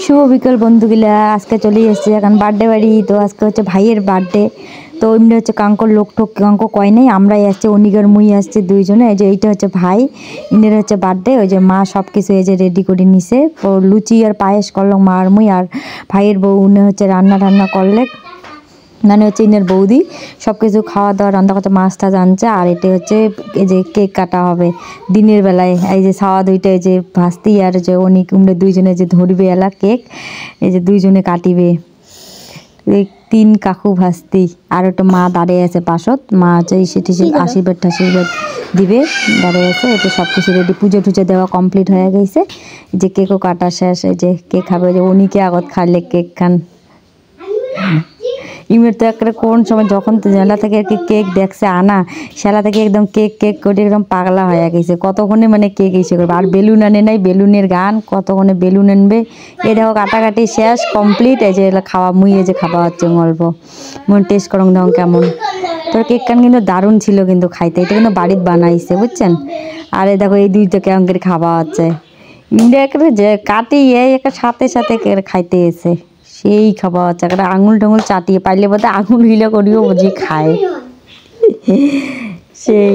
শুভ বিকেল বন্ধুগুলা, আজকে চলে এসেছি এখন বার্থডে বাড়ি। তো আজকে হচ্ছে ভাইয়ের বার্থডে। তো এমনি হচ্ছে কাঙ্কর লোক টোক কাঙ্ক কয় নাই, আমরাই আসছি, অনিকার মুই আসছে দুইজনে। এই যে এইটা হচ্ছে ভাই, ইনের হচ্ছে বার্থডে। ওই যে মা সব কিছু এই যে রেডি করে নিছে। তো লুচি আর পায়েস করলো মা আর মুই, আর ভাইয়ের বউ উনি হচ্ছে রান্না টান্না করলে, মানে হচ্ছে ইনের বৌদি সব কিছু খাওয়া দাওয়া রান্না করতে, মাছ টাছ আনছে। আর এটা হচ্ছে এই যে কেক কাটা হবে দিনের বেলায়। এই যে ছাওয়া দুইটা এই যে ভাস্তি আর যে অনেক উমরা দুইজনে যে ধরবে এলা কেক, এই যে দুইজনে কাটিবে। এই 3 কাকু ভাস্তি আর একটা মা দাঁড়িয়ে আছে পাশত, মা হচ্ছে সেটি আশীর্বাদ টাশীর্বাদ দিবে দাঁড়িয়ে আছে। এটা সব কিছু রেডি, পুজো টুজো দেওয়া কমপ্লিট হয়ে গেছে। যে কেকও কাটা শেষ, এই যে কেক খাবে, যে উনিকে আগত খাইলে কেক খান। ইমের তো একটা কোন সময় যখন জেলা থেকে আর কি কেক দেখছে আনা, সেলা থেকে একদম কেক কেক করে একদম পাগলা হয়ে গেছে। কতক্ষণে মানে কেক এসে করবে, আর বেলুন আনে নাই, বেলুনের গান, কতক্ষণে বেলুন আনবে। এই দেখো কাটাকাটি শেষ কমপ্লিট। এই যে খাওয়া মুই এই যে খাওয়া হচ্ছে অল্প মনে টেস্ট করং দেখুন কেমন। তোর কেক কান কিন্তু দারুণ ছিল কিন্তু খাইতে, এটা কিন্তু বাড়িতে বানাইছে বুঝছেন। আর এই দেখো এই দুইটা কেমন করে খাওয়া হচ্ছে, ইন্ডিয়া যে কাটি এই একটা সাথে সাথে খাইতে এসে সেই খাওয়া হচ্ছে। একটা আঙুল টাঙুল চাটিয়ে পাইলে বোধ আঙুল হিলা করিও বুঝি খায় সেই।